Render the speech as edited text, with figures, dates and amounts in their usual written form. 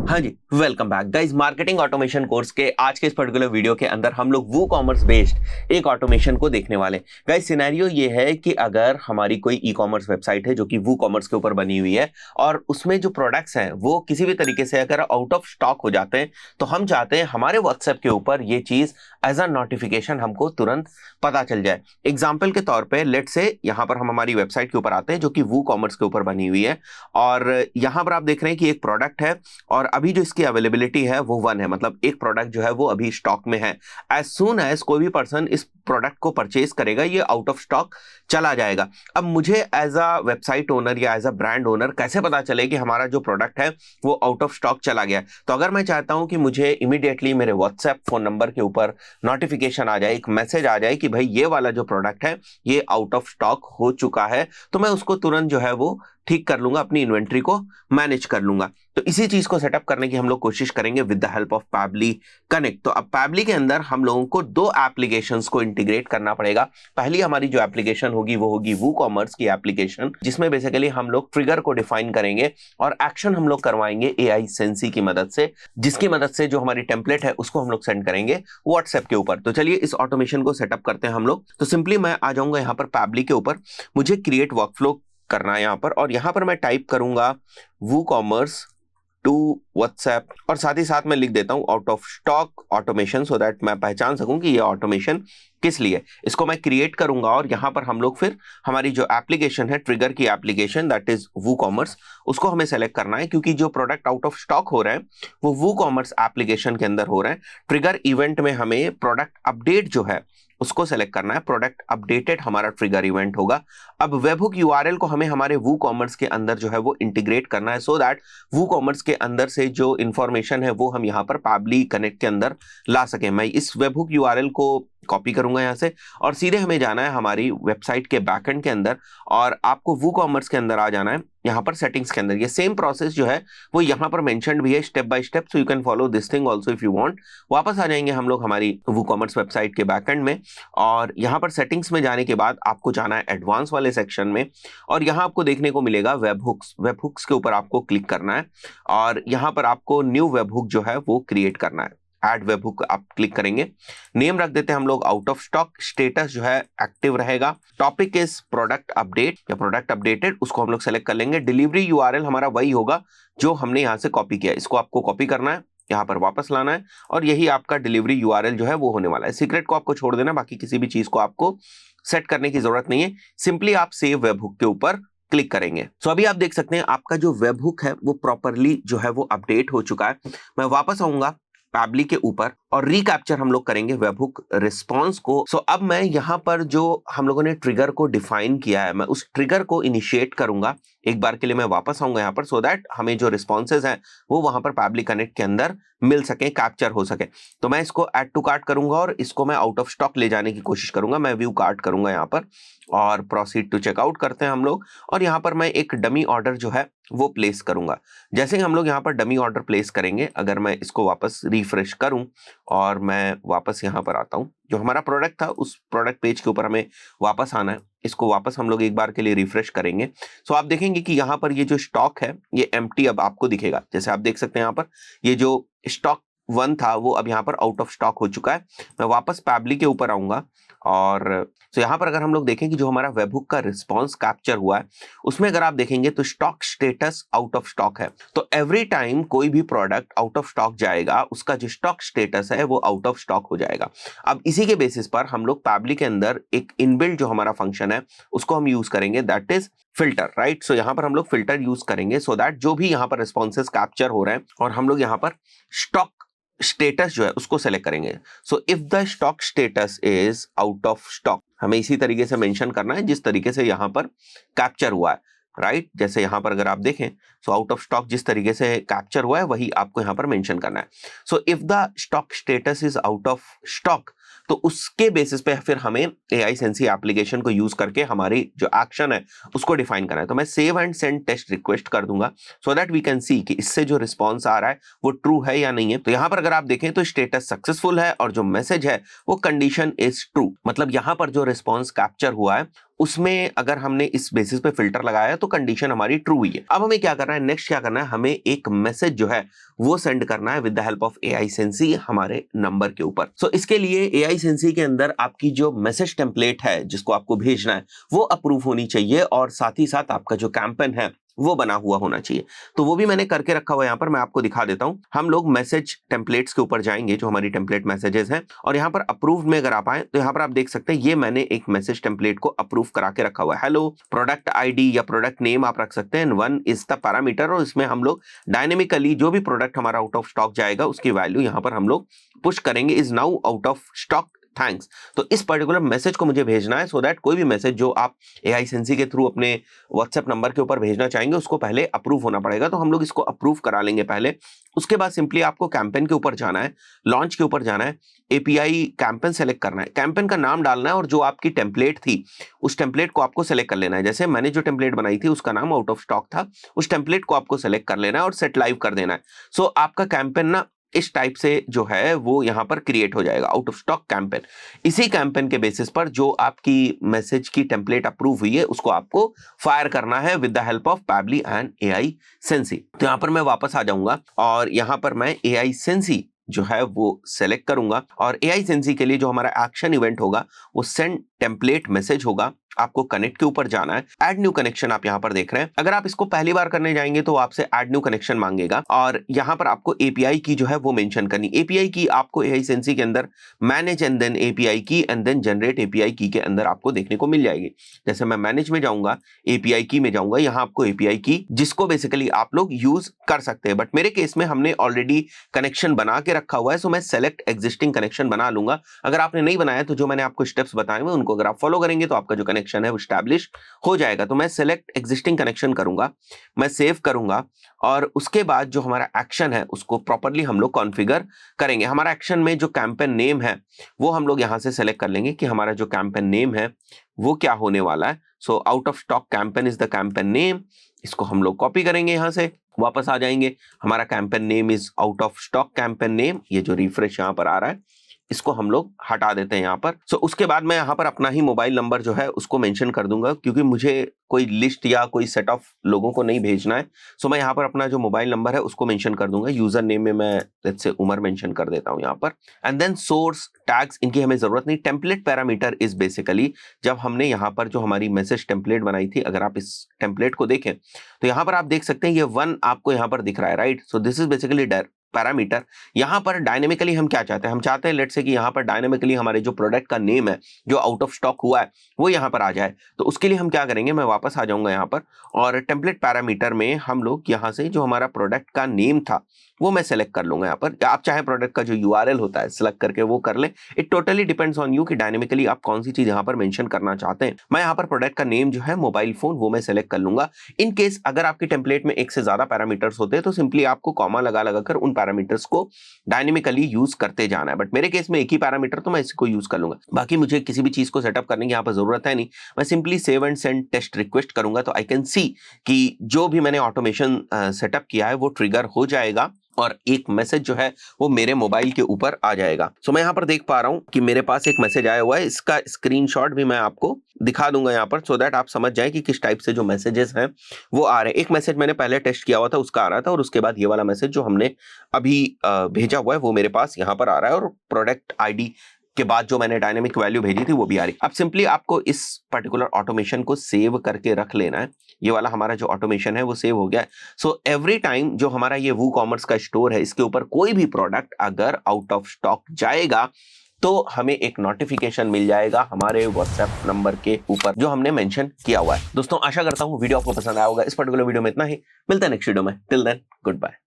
हाँ जी, welcome back guys. Marketing automation course के आज के इस पर्टिकुलर वीडियो के अंदर हम लोग वो कॉमर्स बेस्ड एक ऑटोमेशन को देखने वाले। गाइस सिनेरियो ये है कि अगर हमारी कोई ई कॉमर्स वेबसाइट है जो कि वो कॉमर्स के ऊपर बनी हुई है और उसमें जो प्रोडक्ट्स हैं वो किसी भी तरीके से अगर आउट ऑफ स्टॉक हो जाते हैं तो हम चाहते हैं हमारे व्हाट्सएप के ऊपर ये चीज एज अ नोटिफिकेशन हमको तुरंत पता चल जाए। एग्जाम्पल के तौर पर लेट से यहाँ पर हम हमारी वेबसाइट के ऊपर आते हैं जो कि वो कॉमर्स के ऊपर बनी हुई है और यहाँ पर आप देख रहे हैं कि एक प्रोडक्ट है और अभी जो इसकी अवेलेबिलिटी है वो 1 है, मतलब एक प्रोडक्ट जो है वो अभी स्टॉक में है। एज सून एज कोई भी पर्सन इस प्रोडक्ट को परचेज करेगा ये आउट ऑफ स्टॉक चला जाएगा। अब मुझे एज अ वेबसाइट ओनर या एज अ ब्रांड ओनर कैसे पता चले कि हमारा जो प्रोडक्ट है वो आउट ऑफ स्टॉक चला गया है? तो अगर मैं चाहता हूं कि मुझे इमीडिएटली मेरे व्हाट्सएप फोन नंबर के ऊपर नोटिफिकेशन आ जाए, एक मैसेज आ जाए कि भाई ये वाला जो प्रोडक्ट है ये आउट ऑफ स्टॉक हो चुका है, तो मैं उसको तुरंत जो है वो ठीक कर लूंगा, अपनी इन्वेंट्री को मैनेज कर लूंगा। तो इसी चीज को सेटअप करने की हम लोग कोशिश करेंगे with the help of Pabbly connect. तो अब पैबली के अंदर हम लोगों को दो एप्लीकेशंस को इंटीग्रेट करना पड़ेगा। पहली हमारी जो एप्लीकेशन होगी वो होगी वो कॉमर्स की एप्लीकेशन, जिसमें बेसिकली हम लोग ट्रिगर को डिफाइन करेंगे और एक्शन हम लोग करवाएंगे एआई सेंसी की मदद से, जिसकी मदद से जो हमारी टेम्पलेट है उसको हम लोग सेंड करेंगे व्हाट्सएप के ऊपर। तो चलिए इस ऑटोमेशन को सेटअप करते हैं हम लोग। तो सिंपली मैं आ जाऊंगा यहाँ पर पैबली के ऊपर, मुझे क्रिएट वर्कफ्लो करना है यहाँ पर और यहाँ पर मैं टाइप करूंगा वो कॉमर्स टू व्हाट्सएप और साथ ही साथ मैं लिख देता हूं out of stock automation, so that मैं पहचान सकूं कि ये ऑटोमेशन किस लिए। इसको मैं क्रिएट करूंगा और यहां पर हम लोग फिर हमारी जो एप्लीकेशन है ट्रिगर की एप्लीकेशन दैट इज वो कॉमर्स, उसको हमें सेलेक्ट करना है क्योंकि जो प्रोडक्ट आउट ऑफ स्टॉक हो रहे हैं वो कॉमर्स एप्लीकेशन के अंदर हो रहे हैं। ट्रिगर इवेंट में हमें प्रोडक्ट अपडेट जो है उसको सेलेक्ट करना है, प्रोडक्ट अपडेटेड हमारा ट्रिगर इवेंट होगा। अब वेबहुक यूआरएल को हमें हमारे वो कॉमर्स के अंदर जो है वो इंटीग्रेट करना है सो दैट वो कॉमर्स के अंदर से जो इंफॉर्मेशन है वो हम यहाँ पर पैबली कनेक्ट के अंदर ला सकें। मैं इस वेबहुक यूआरएल को कॉपी करूंगा यहाँ से और सीधे हमें जाना है हमारी वेबसाइट के बैकएंड के अंदर और आपको वो कॉमर्स के अंदर आ जाना है यहाँ पर सेटिंग्स के अंदर। ये सेम प्रोसेस जो है वो यहाँ पर मेंशन्ड भी है step by step, so you can follow this thing also if you want. वापस आ जाएंगे हम लोग हमारी वो कॉमर्स वेबसाइट के बैकएंड में और यहाँ पर सेटिंग्स में जाने के बाद आपको जाना है एडवांस वाले सेक्शन में और यहाँ आपको देखने को मिलेगा वेब हुक्स के ऊपर आपको क्लिक करना है और यहाँ पर आपको न्यू वेब हुक जो है वो क्रिएट करना है। ऐड वेब हुक आप क्लिक करेंगे, नेम रख देते हैं हम लोग आउट ऑफ स्टॉक, स्टेटस जो है एक्टिव रहेगा, टॉपिक इज प्रोडक्ट अपडेट या प्रोडक्ट अपडेटेड, उसको हम लोग सेलेक्ट कर लेंगे। डिलीवरी यूआरएल हमारा वही होगा जो हमने यहाँ से कॉपी किया, इसको आपको कॉपी करना है, यहाँ पर वापस लाना है और यही आपका डिलीवरी यूआरएल जो है वो होने वाला है। सीक्रेट को आपको छोड़ देना, बाकी किसी भी चीज को आपको सेट करने की जरूरत नहीं है, सिंपली आप सेव वेब हुक के ऊपर क्लिक करेंगे। सो अभी आप देख सकते हैं आपका जो वेब हुक है वो प्रॉपरली जो है वो अपडेट हो चुका है। मैं वापस आऊंगा पैबली के ऊपर और रिकैप्चर हम लोग करेंगे वेबहुक रिस्पॉन्स को। सो अब मैं यहाँ पर जो हम लोगों ने ट्रिगर को डिफाइन किया है मैं उस ट्रिगर को इनिशिएट करूंगा। एक बार के लिए मैं वापस आऊंगा यहाँ पर सो दैट हमें जो रिस्पॉन्सेज हैं वो वहां पर पैबली कनेक्ट के अंदर मिल सके, कैप्चर हो सके। तो मैं इसको ऐड टू कार्ट करूंगा और इसको मैं आउट ऑफ स्टॉक ले जाने की कोशिश करूंगा। मैं व्यू कार्ट करूंगा यहाँ पर और प्रोसीड टू चेकआउट करते हैं हम लोग और यहाँ पर मैं एक डमी ऑर्डर जो है वो प्लेस करूंगा। जैसे ही हम लोग यहाँ पर डमी ऑर्डर प्लेस करेंगे, अगर मैं इसको वापस रिफ्रेश करूं और मैं वापस यहाँ पर आता हूं, जो हमारा प्रोडक्ट था उस प्रोडक्ट पेज के ऊपर हमें वापस आना है। इसको वापस हम लोग एक बार के लिए रिफ्रेश करेंगे। सो आप देखेंगे कि यहाँ पर ये जो स्टॉक है ये एम्प्टी अब आपको दिखेगा। जैसे आप देख सकते हैं यहाँ पर ये जो स्टॉक 1 था वो अब यहाँ पर आउट ऑफ स्टॉक हो चुका है। मैं वापस पैबली के ऊपर आऊंगा और तो यहाँ पर अगर हम लोग देखें कि जो हमारा वेबहुक का रिस्पॉन्स कैप्चर हुआ है उसमें अगर आप देखेंगे तो stock status out of stock है। तो एवरी टाइम कोई भी प्रोडक्ट आउट ऑफ स्टॉक जाएगा उसका जो स्टॉक स्टेटस है वो आउट ऑफ स्टॉक हो जाएगा। अब इसी के बेसिस पर हम लोग पैबली के अंदर एक इनबिल्ट जो हमारा फंक्शन है उसको हम यूज करेंगे, दैट इज फिल्टर, राइट। सो यहाँ पर हम लोग फिल्टर यूज करेंगे सो दैट जो भी यहाँ पर रिस्पॉन्सेस कैप्चर हो रहे हैं और हम लोग यहाँ पर स्टॉक स्टेटस जो है उसको सेलेक्ट करेंगे। So if the stock status is out of stock, हमें इसी तरीके से मेंशन करना है जिस तरीके से यहाँ पर कैप्चर हुआ है, राइट। जैसे यहाँ पर अगर आप देखें सो आउट ऑफ स्टॉक जिस तरीके से कैप्चर हुआ है वही आपको यहाँ पर मेंशन करना है। So if the stock status is out of stock तो उसके बेसिस पे फिर हमें एआई सेंसी एप्लीकेशन को यूज करके हमारी जो एक्शन है उसको डिफाइन करना है। तो मैं save and send test request कर दूंगा so that we can see कि इससे जो रिस्पॉन्स आ रहा है वो ट्रू है या नहीं है। तो यहाँ पर अगर आप देखें तो स्टेटस सक्सेसफुल है और जो मैसेज है वो कंडीशन इज ट्रू, मतलब यहाँ पर जो रिस्पॉन्स कैप्चर हुआ है उसमें अगर हमने इस बेसिस पे फिल्टर लगाया है तो कंडीशन हमारी ट्रू हुई है। अब हमें क्या करना है, नेक्स्ट क्या करना है, हमें एक मैसेज जो है वो सेंड करना है with the help of AI sensi हमारे नंबर के ऊपर। सो इसके लिए AI सेंसी के अंदर आपकी जो मैसेज टेम्पलेट है जिसको आपको भेजना है वो अप्रूव होनी चाहिए, और साथ ही साथ आपका जो कैंपेन है वो बना हुआ होना चाहिए। तो वो भी मैंने करके रखा हुआ है, यहाँ पर मैं आपको दिखा देता हूं। हम लोग मैसेज टेम्पलेट्स के ऊपर जाएंगे जो हमारी टेम्पलेट मैसेजेस हैं, और यहाँ पर अप्रूव में अगर आप आए तो यहाँ पर आप देख सकते हैं ये मैंने एक मैसेज टेम्पलेट को अप्रूव करा के रखा हुआ है। हेलो प्रोडक्ट ID या प्रोडक्ट नेम आप रख सकते हैं, 1 इज द पैरामीटर, और इसमें हम लोग डायनेमिकली जो भी प्रोडक्ट हमारा आउट ऑफ स्टॉक जाएगा उसकी वैल्यू यहाँ पर हम लोग पुश करेंगे, is now out of stock, thanks. तो इस पर्टिकुलर मैसेज को मुझे भेजना है, सो दैट कोई भी मैसेज जो आप AI सेंसी के थ्रू अपने व्हाट्सएप नंबर के ऊपर भेजना चाहेंगे उसको पहले अप्रूव होना पड़ेगा। तो हम लोग इसको अप्रूव करा लेंगे पहले। उसके बाद सिंपली आपको कैंपेन के ऊपर जाना है, लॉन्च के ऊपर जाना है, API कैंपेन सेलेक्ट करना है, कैंपेन का नाम डालना है, और जो आपकी टेम्पलेट थी उस टेम्पलेट को आपको सेलेक्ट कर लेना है। जैसे मैंने जो टेम्पलेट बनाई थी उसका नाम आउट ऑफ स्टॉक था, उस टेम्पलेट को आपको सेलेक्ट कर लेना है और सेट लाइव कर देना है। सो आपका कैंपेन ना इस टाइप से जो है वो यहां पर क्रिएट हो जाएगा, आउट ऑफ स्टॉक कैंपेन। इसी कैंपेन के बेसिस पर जो आपकी मैसेज की टेम्पलेट अप्रूव हुई है उसको आपको फायर करना है with the help of Pabbly and AI sensi. तो यहां पर मैं वापस आ जाऊंगा और यहां पर मैं AI सेंसी जो है वो सेलेक्ट करूंगा, और AI सेंसी के लिए जो हमारा एक्शन इवेंट होगा वो सेंड टेम्पलेट मैसेज होगा। आपको कनेक्ट के ऊपर जाना है, ऐड न्यू कनेक्शन आप यहां पर देख रहे हैं। अगर आप इसको पहली बार करने जाएंगे तो आपसे ऐड न्यू कनेक्शन मांगेगा, और यहां पर आपको API की जो है वो मेंशन करनी। API की आपको AI सेंसी के अंदर मैनेज एंड देन API की एंड देन जनरेट API की के अंदर आपको देखने को मिल जाएगी। जैसे मैं मैनेज में जाऊंगा, API की में जाऊंगा, यहां आपको API की जिसको बेसिकली आप लोग यूज कर सकते हैं, बट मेरे केस में हमने ऑलरेडी कनेक्शन बना के रखा हुआ है, सो मैं सेलेक्ट एग्जिस्टिंग कनेक्शन बना लूंगा। अगर आपने नहीं बनाया तो जो मैंने आपको स्टेप्स बताए हुए उनको अगर आप फॉलो करेंगे तो आपका जो कनेक्शन है वो स्टैब्लिश हो जाएगा। तो मैं सेलेक्ट एग्जिस्टिंग कनेक्शन करूंगा, मैं सेव करूंगा, और उसके बाद जो हमारा एक्शन है उसको प्रॉपर्ली हम लोग कॉन्फ़िगर करेंगे। हमारा एक्शन में जो कैंपेन नेम है वो हम लोग यहां से सेलेक्ट कर लेंगे कि हमारा जो कैंपेन नेम है वो क्या होने वाला है। So out of stock campaign is the campaign name, इसको हम लोग कॉपी करेंगे, यहां से वापस आ जाएंगे, हमारा campaign name is out of stock campaign name. ये जो रिफ्रेश यहां पर आ रहा है इसको हम लोग हटा देते हैं यहाँ पर। सो उसके बाद मैं यहाँ पर अपना ही मोबाइल नंबर जो है उसको मेंशन कर दूंगा, क्योंकि मुझे कोई लिस्ट या कोई सेट ऑफ लोगों को नहीं भेजना है। सो मैं यहाँ पर अपना जो मोबाइल नंबर है उसको मेंशन कर दूंगा। यूजर नेम में मैं लेट्स से उमर मेंशन कर देता हूँ यहाँ पर, एंड देन सोर्स टैग्स इनकी हमें जरूरत नहीं। टेम्पलेट पैरामीटर इज बेसिकली जब हमने यहाँ पर जो हमारी मैसेज टेम्पलेट बनाई थी, अगर आप इस टेम्पलेट को देखें तो यहाँ पर आप देख सकते हैं ये 1 आपको यहाँ पर दिख रहा है, right. So this is basically parameter. यहां पर डायनेमिकली हम क्या चाहते हैं, हम चाहते हैं लेट्स से कि यहां पर डायनेमिकली हमारे जो प्रोडक्ट का नेम है जो आउट ऑफ स्टॉक हुआ है वो यहां पर आ जाए। तो उसके लिए हम क्या करेंगे, मैं वापस आ जाऊंगा यहां पर, और टेम्पलेट पैरामीटर में हम लोग यहां से जो हमारा प्रोडक्ट का नेम था वो मैं सेलेक्ट कर लूंगा यहाँ पर। आप चाहे प्रोडक्ट का जो URL होता है सिलेक्ट करके वो कर लें, it totally depends on you कि डायनेमिकली आप कौन सी चीज यहाँ पर मेंशन करना चाहते हैं। मैं यहाँ पर प्रोडक्ट का नेम जो है मोबाइल फोन वो मैं सेलेक्ट कर लूंगा। इन केस अगर आपकी टेम्पलेट में एक से ज्यादा पैरामीटर्स होते हैं तो सिंपली आपको कॉमा लगा लगाकर उन पैरामीटर्स को डायनेमिकली यूज करते जाना है, बट मेरे केस में एक ही पैरामीटर तो मैं इसको यूज कर लूंगा। बाकी मुझे किसी भी चीज को सेटअप करने की यहाँ पर जरूरत है नहीं, मैं simply save and send test request करूंगा तो आई कैन सी कि जो भी मैंने ऑटोमेशन सेटअप किया है वो ट्रिगर हो जाएगा और एक मैसेज जो है वो मेरे मोबाइल के ऊपर आ जाएगा। सो मैं यहाँ पर देख पा रहा हूँ कि मेरे पास एक मैसेज आया हुआ है, इसका स्क्रीनशॉट भी मैं आपको दिखा दूंगा यहाँ पर, सो दैट आप समझ जाएं कि किस टाइप से जो मैसेजेस हैं वो आ रहे हैं। एक मैसेज मैंने पहले टेस्ट किया हुआ था उसका आ रहा था, और उसके बाद ये वाला मैसेज जो हमने अभी भेजा हुआ है वो मेरे पास यहाँ पर आ रहा है, और प्रोडक्ट ID के बाद जो मैंने डायनेमिक वैल्यू भेजी थी वो भी आ रही। अब सिंपली आपको इस पर्टिकुलर ऑटोमेशन को सेव करके रख लेना है। ये वाला हमारा जो ऑटोमेशन है वो सेव हो गया है। सो एवरी टाइम जो हमारा ये WooCommerce का स्टोर है इसके ऊपर कोई भी प्रोडक्ट अगर आउट ऑफ स्टॉक जाएगा तो हमें एक नोटिफिकेशन मिल जाएगा हमारे व्हाट्सएप नंबर के ऊपर जो हमने मेंशन किया हुआ है। दोस्तों आशा करता हूँ वीडियो आपको पसंद आया होगा। इस पर्टिकुलर वीडियो में इतना ही, मिलता है नेक्स्ट वीडियो में। Till then good bye.